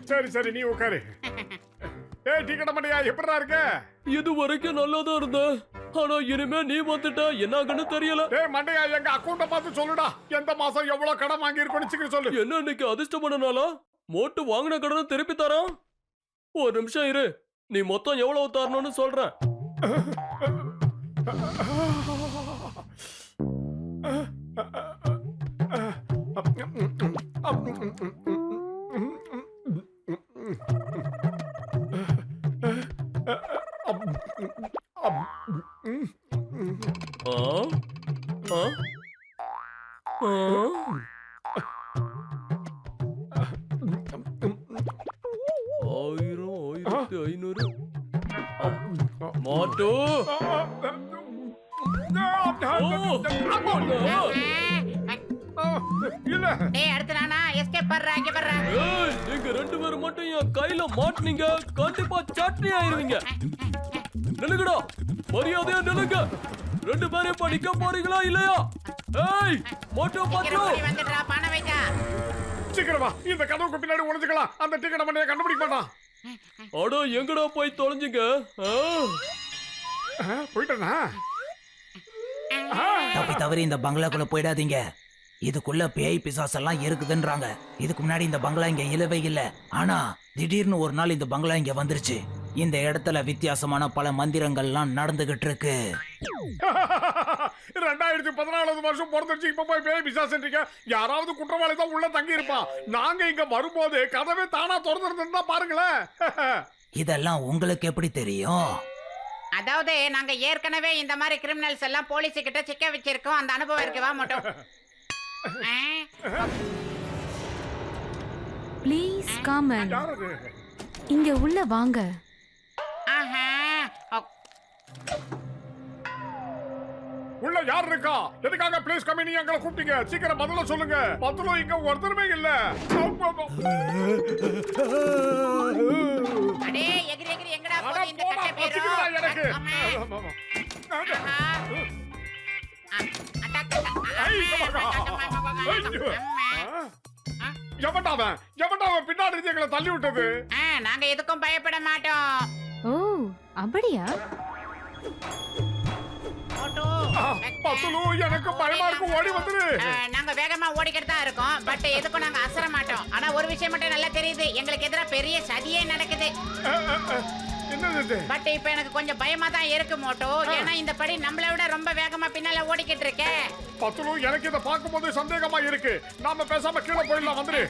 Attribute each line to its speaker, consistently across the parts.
Speaker 1: சரி சரி நீ உட்காரு. ஏய் டிக்கெட் மண்டையா எப்படிடா இருக்க?
Speaker 2: இது வரைக்கும் நல்லாதான் இருந்த. ஆனா இனிமே நீ வந்துட்ட என்னாகன்னு தெரியல.
Speaker 1: ஏய் மண்டையா எங்க அக்கவுண்ட பார்த்து சொல்லுடா. எந்த மாசம் எவ்வளவு கடன் வாங்கி இருக்கோன்னு சீக்கிரம் சொல்லு.
Speaker 2: என்ன இன்னைக்கு அதிர்ஷ்டம் பண்ணனால மோட்டு வாங்கின கடனை திருப்பி தரான். ஒரு நிமிஷம் இரு, நீ மொத்தம் எவ்வளவு தரணும்னு சொல்றேன். ஆயிரம், 1500 மாட்டு.
Speaker 1: இல்ல
Speaker 3: டேய் அடுத்து நானா எஸ்கேப் பண்றாங்க பண்றாங்க.
Speaker 2: ஏய், நீங்க ரெண்டு பேரும் மட்டும் என் கையில மாட்டுனீங்க, கண்டிப்பா சட்னி ஆயிருவீங்க. நிலுங்கடா, மரியாதையா நிலுங்க. ரெண்டு பேரும் படிக்க போறீங்களா இல்லையா? ஏய் மோட்டு பாத்து
Speaker 3: வந்துடுறா பணம் வைக்கா.
Speaker 1: சீக்கிரம் வா, இந்த கதவுக்கு பின்னாடி ஒளிஞ்சுக்கலாம். அந்த டிக்கெட் மண்டையை கண்டுபிடிக்க மாட்டான்.
Speaker 2: அட எங்கடா போய் தொலைஞ்சிங்க?
Speaker 1: போயிட்டா?
Speaker 4: தப்பி தவறி இந்த பங்களாக்குள்ள போயிடாதீங்க. இதுக்குள்ள பேய் பிசாசெல்லாம் இருக்குதுன்றாங்க. இதுக்கு முன்னாடி இந்த பங்களா இங்க இல்லவே இல்ல. ஆனா திடீர்னு ஒரு நாள் இந்த பங்களா இங்க வந்துருச்சு. இந்த இடத்துல வித்தியாசமான பல மந்திரங்கள்லாம் நடந்துகிட்டு இருக்கு.
Speaker 1: 2014 வருஷம் பிறந்துருச்சு. இப்ப போய் பேய் பிசாசுன்றீங்க. யாராவது குற்றவாளி தான் உள்ள தங்கி இருப்பான். நாங்க இங்க வரும்போது கதவே தானா திறந்துருந்தா பாருங்களேன்.
Speaker 4: இதெல்லாம் உங்களுக்கு எப்படி தெரியும்?
Speaker 3: அதாவது நாங்க ஏற்கனவே இந்த மாதிரி கிரிமினல்ஸ் எல்லாம் போலீஸ் கிட்ட சிக்க வச்சிருக்கோம். அந்த அனுபவம் இருக்கு. வா மட்டும்
Speaker 5: ப்ளீஸ் கம் இன்.
Speaker 1: யார் அது?
Speaker 5: இங்க உள்ள வாங்க.
Speaker 3: ஆஹா
Speaker 1: உள்ள யார் இருக்கா? எதுக்காக ப்ளீஸ் கம்பெனி எங்களை கூப்பிட்டீங்க? சீக்கிரம் பதில சொல்லுங்க. பதிலும் இங்க ஒருத்தருமே இல்ல.
Speaker 3: அடே எகிரி எகிரி எங்கடா
Speaker 1: அட
Speaker 3: போய் இந்த
Speaker 1: போடா,
Speaker 3: கட்டை
Speaker 1: பசிக்குதுடா எனக்கு. எவன்டாவன் பின்னாடி இருந்து எங்களை தள்ளி விட்டது?
Speaker 3: நாங்க எதுக்கும் பயப்பட மாட்டோம்.
Speaker 5: ஓ அப்படியா?
Speaker 1: பத்துலு எனக்கு பயமா இருக்கு. ஓடி வந்துரு.
Speaker 3: நாங்க வேகமா ஓடிக்கிட்டு தான் இருக்கோம். பட் எதுக்கும் நாங்க அசர மாட்டோம். ஆனா ஒரு விஷயம் மட்டும் நல்லா தெரியுது, எங்களுக்கு எதிராக பெரிய சதியே நடக்குது.
Speaker 1: என்னது?
Speaker 3: பட் இப்ப எனக்கு கொஞ்சம் பயமா தான் இருக்கு மோட்டோ. ஏன்னா இந்த படி நம்மளை விட ரொம்ப வேகமா பின்னால ஓடிக்கிட்டு இருக்கே.
Speaker 1: பத்துலு எனக்கு இதை பார்க்கும்போது சந்தேகமா இருக்கு. நாம பேசாம கீழே போயிடலாம். வந்துரு.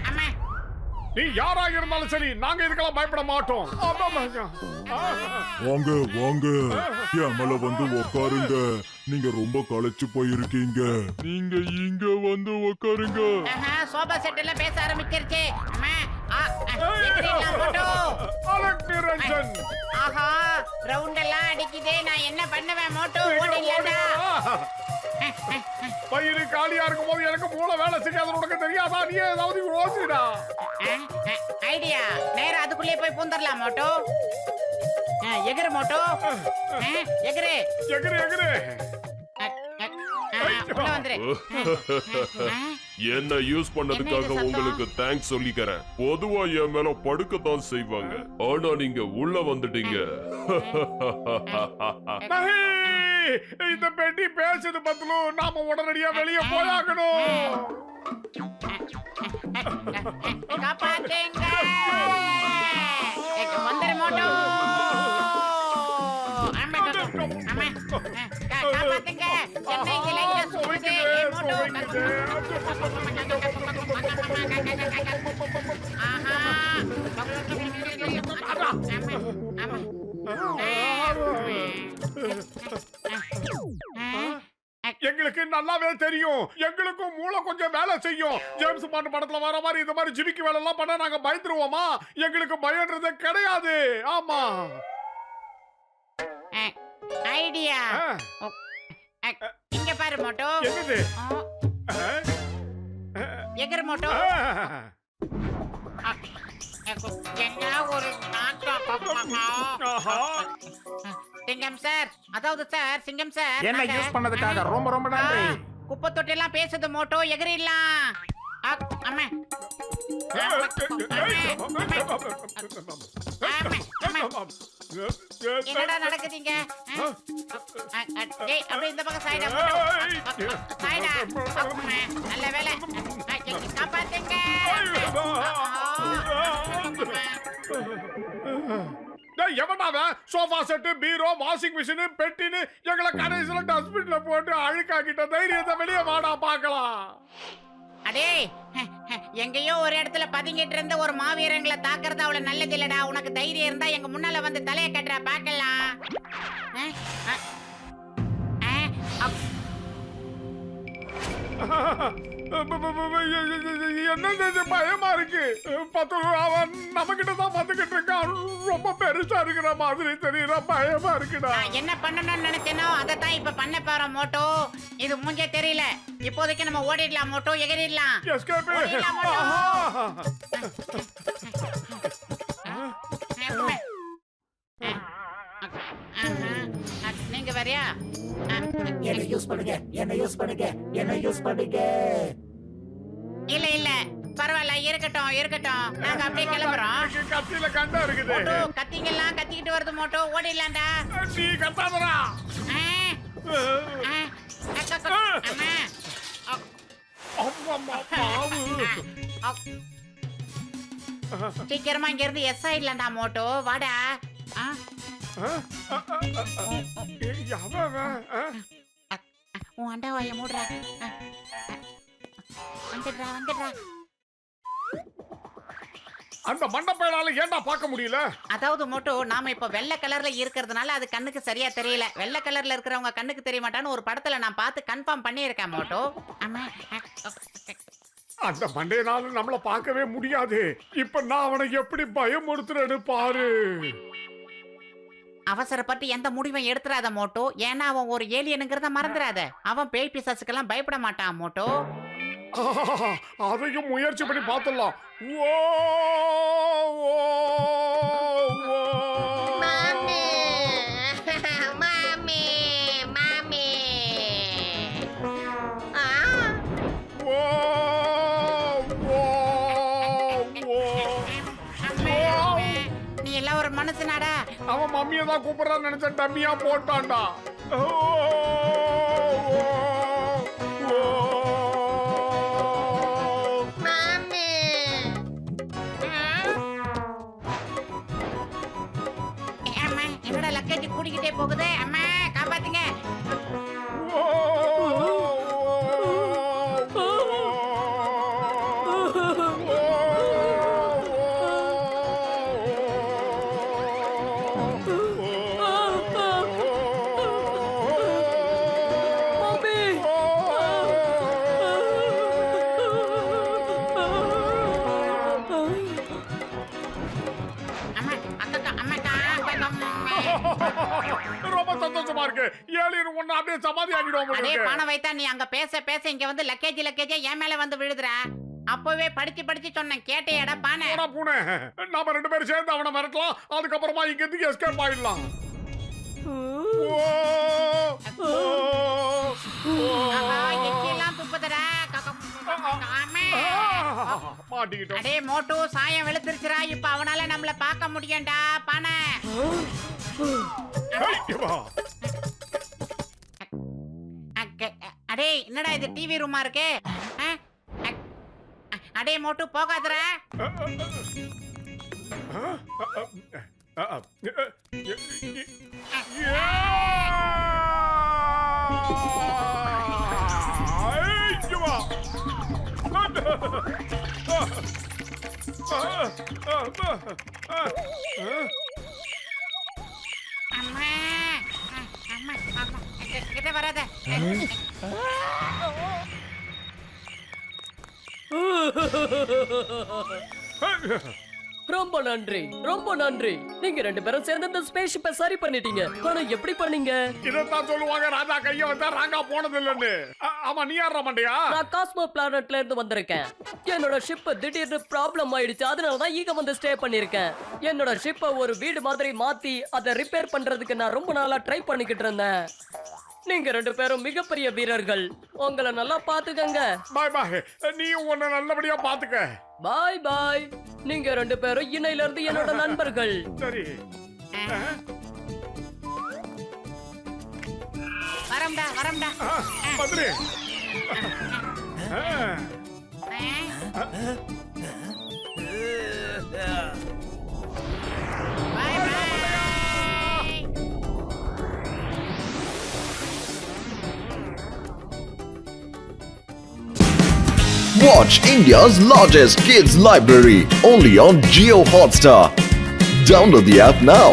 Speaker 3: அம்மா
Speaker 1: நீ யாரா இருந்தாலும் சரி, நாங்க இதுக்கெல்லாம் பயப்பட மாட்டோம்.
Speaker 6: வாங்க வாங்க, என் மேல வந்து உக்காருங்க. நீங்க ரொம்ப களைச்சு போயிருக்கீங்க. நீங்க இங்க வந்து உக்காருங்க.
Speaker 3: சோபா செட் எல்லாம் பேச ஆரம்பிச்சிருச்சு. ஆஹா ரவுண்ட் எல்லாம் அடிக்குதே. நான் என்ன பண்ணுவேன் மோட்டோ? ஓடிடலடா.
Speaker 1: பயிறு காலியா இருக்கும் போது எனக்கு மூளை வேலை செய்யாத உனக்கு தெரியாதா? நீ ஏதாவது யோசிடா.
Speaker 3: ஐடியா. நேரா அதுக்குள்ளே போய் பூந்தரலாம் மோட்டோ. எகிரு மோட்டோ. எகிரு
Speaker 1: எகிரு எகிரு.
Speaker 3: உள்ள வந்துரு.
Speaker 6: என்ன யூஸ் பண்ணதுக்காக உங்களுக்கு தேங்க்ஸ் சொல்லிக்கிறேன். பொதுவா என் மேல படுக்கத்தான் செய்வாங்க. ஆனா நீங்க உள்ள வந்துட்டீங்க.
Speaker 1: இந்த பெட்டி பேசுது பத்துலு. நாம உடனடியா வெளியே போயாகணும்.
Speaker 3: காப்பாத்துங்க. வந்துரு மோட்டோ. காப்பாத்துங்க. சென்னைக்கு லைட்டா சுடுது. மோட்டோ
Speaker 1: எங்களுக்கு நல்லாவே தெரியும். எங்களுக்கும் மூளை கொஞ்சம் வேலை செய்யும். ஜேம்ஸ் பாண்ட் படத்துல வர மாதிரி இந்த மாதிரி ஜிமிக்கி வேலை எல்லாம் பண்ணா நாங்க பயந்துருவோமா? எங்களுக்கு பயன்றது கிடையாது. ஆமா
Speaker 3: ஐடியா. இங்க பாரு மோட்டோ.
Speaker 1: என்னது?
Speaker 3: எகிரு மோட்டோ. என்ன ஒரு சிங்கம் சார், அதாவது சார் சிங்கம் சார்,
Speaker 7: என்ன யூஸ் பண்ணதுக்காக ரொம்ப ரொம்ப நன்றி.
Speaker 3: குப்பை தொட்டி எல்லாம் பேசுது மோட்டோ, எகிரிடலாம். அம்மா என்னடா நடக்குதுங்க? டேய் அப்படியே இந்த பக்கம் சாய்டா மோட்டோ. சாய்டா. நல்ல வேலை. காப்பாத்துங்க.
Speaker 1: எவனாவ சோஃபா செட்டு, பீரோ, வாஷிங் மிஷின், பெட்டின்னு எங்களை கடைசியில டஸ்ட்பின்ல போட்டு அழுக்காக்கிட்ட தைரியத்தை வெளியே வாடா பாக்கலாம்.
Speaker 3: அடே எங்கேயோ ஒரு இடத்துல பதுங்கிட்டு இருந்த ஒரு மாவீரங்களை தாக்குறது அவ்வளவு நல்லது இல்லடா. உனக்கு தைரியம் இருந்தா எங்க முன்னால வந்து தலைய கட்டுற பாக்கலாம்.
Speaker 1: என்ன பயமா இருக்கு. அவன் நம்ம கிட்ட தான் வந்துகிட்டு இருக்கான். ரொம்ப பெருசா இருக்கிற மாதிரி தெரியற பயமா இருக்குடா.
Speaker 3: என்ன பண்ணணும்னு நினைச்சேனோ அதைத்தான் இப்ப பண்ண போறோம் மோட்டோ. இது மூஞ்சே தெரியல. இப்போதைக்கு நம்ம ஓடிடலாம் மோட்டோ, எகிரிடலாம். நீங்க வரியா?
Speaker 4: என்ன யூஸ் பண்ணுங்க, என்ன யூஸ் பண்ணுங்க, என்ன யூஸ் பண்ணுங்க.
Speaker 3: இல்ல இல்ல பரவாயில்ல, இருக்கட்டும் இருக்கட்டும். நாங்க அப்படியே கிளம்புறோம்.
Speaker 1: கத்தியில கண்டா இருக்குது.
Speaker 3: மோட்டோ கத்திங்கெல்லாம் கத்திக்கிட்டு வருது மோட்டோ, ஓடிடலாம்டா.
Speaker 1: நீ கத்தாதடா.
Speaker 3: சீக்கிரமா இங்க இருந்து எஸ் ஆயிடலாம்டா மோட்டோ, வாடா. உன் அண்டா வாய மூடுறா. வந்துடுறா வந்துடுறா.
Speaker 1: அந்த மண்டப்பையால ஏன்டா பார்க்க முடியல?
Speaker 3: அதாவது மோட்டோ நாம இப்ப வெள்ளை கலர்ல இருக்கிறதுனால அது கண்ணுக்கு சரியா தெரியல. வெள்ளை கலர்ல இருக்கிறவங்க கண்ணுக்கு தெரிய மாட்டான்னு ஒரு படத்துல நான் பார்த்து கன்ஃபார்ம் பண்ணியிருக்கேன் மோட்டோ.
Speaker 1: அந்த மண்டையனால நம்மள பார்க்கவே முடியாது. இப்ப நான் அவனை எப்படி பயமுறுத்துறேன்னு பாரு.
Speaker 3: அவசரப்பட்டு எந்த முடிவும் எடுத்துறாத மோட்டோ. ஏன்னா அவன் ஒரு ஏலியனுங்கிறத மறந்துடாத. அவன் பேய் பிசாசுக்கெல்லாம் பயப்பட மாட்டான் மோட்டோ.
Speaker 1: அதையும் முயற்சி பண்ணி பார்த்துடலாம். ஓ
Speaker 7: மாமி மாமி மாமி
Speaker 3: நீ எல்லாம் ஒரு மனுஷனாடா.
Speaker 1: அவன் மம்மியை தான் கூப்பிடுறான்னு நினைச்ச டம்மியா போட்டான்டா.
Speaker 3: என்னோட லக்கேஜ் கூட்டிக்கிட்டே போகுது. அம்மா காப்பாத்துங்க.
Speaker 1: ரொம்ப சந்தோஷமா இருக்கு. ஏலியன் ஒண்ணு அப்படியே சமாதி ஆகிடுவோம்.
Speaker 3: அதே பணம் வைத்தா நீ அங்க பேச பேச இங்க வந்து லக்கேஜ் என் மேல வந்து விழுதுற. அப்பவே படிச்சு படிச்சு சொன்னேன், கேட்டையடா பானை.
Speaker 1: பூனை நாம ரெண்டு பேரும் சேர்ந்து அவனை மிரட்டலாம். அதுக்கப்புறமா இங்க இருந்து எஸ்கேப் ஆயிடலாம்.
Speaker 3: அடே மோட்டு சாயம் வெளுத்துருச்சுரா. இப்ப அவனால நம்மள பார்க்க முடியும்டா பானை. அடே என்னடா இது டிவி ரூமா இருக்கு? அடே மோட்டு போகாதடா. அம்மா அம்மா அம்மா கிட்ட வராத.
Speaker 2: ரொம்ப நன்றி ரொம்ப நன்றி. நீங்க ரெண்டு பேரும் சேர்ந்து இந்த ஸ்பேஸ்ஷிப்பை சரி பண்ணிட்டீங்க. ஆனா எப்படி பண்ணீங்க?
Speaker 1: இதத்தான் சொல்லுவாங்க, ராஜா கைய வந்தா ராங்கா போனது இல்லன்னு. ஆமா நீ யாரா மண்டையா?
Speaker 2: நான் காஸ்மோ பிளானட்ல இருந்து வந்திருக்கேன். என்னோட ஷிப் திடீர்னு ப்ராப்ளம் ஆயிடுச்சு. அதனாலதான் இங்க வந்து ஸ்டே பண்ணிருக்கேன். என்னோட ஷிப்பை ஒரு வீடு மாதிரி மாத்தி அதை ரிப்பேர் பண்றதுக்கு நான் ரொம்ப நாளா ட்ரை பண்ணிக்கிட்டு இருந்தேன். நீங்க 2 பேரும் மிகப்பெரிய வீரர்கள். உங்களை நல்லா பாத்துக்கங்க.
Speaker 1: பாய் பாய், நீ உன்னை நல்லபடியா பாத்துக்க.
Speaker 2: பாய் பாய். நீங்க 2 பேரும் இன்னையில இருந்து என்னோட நண்பர்கள்.
Speaker 1: சரி.
Speaker 3: வரம்டா
Speaker 1: மதுரை.
Speaker 3: பாய் பாய்.
Speaker 7: Watch India's largest kids library only on Jio Hotstar. Download the app now.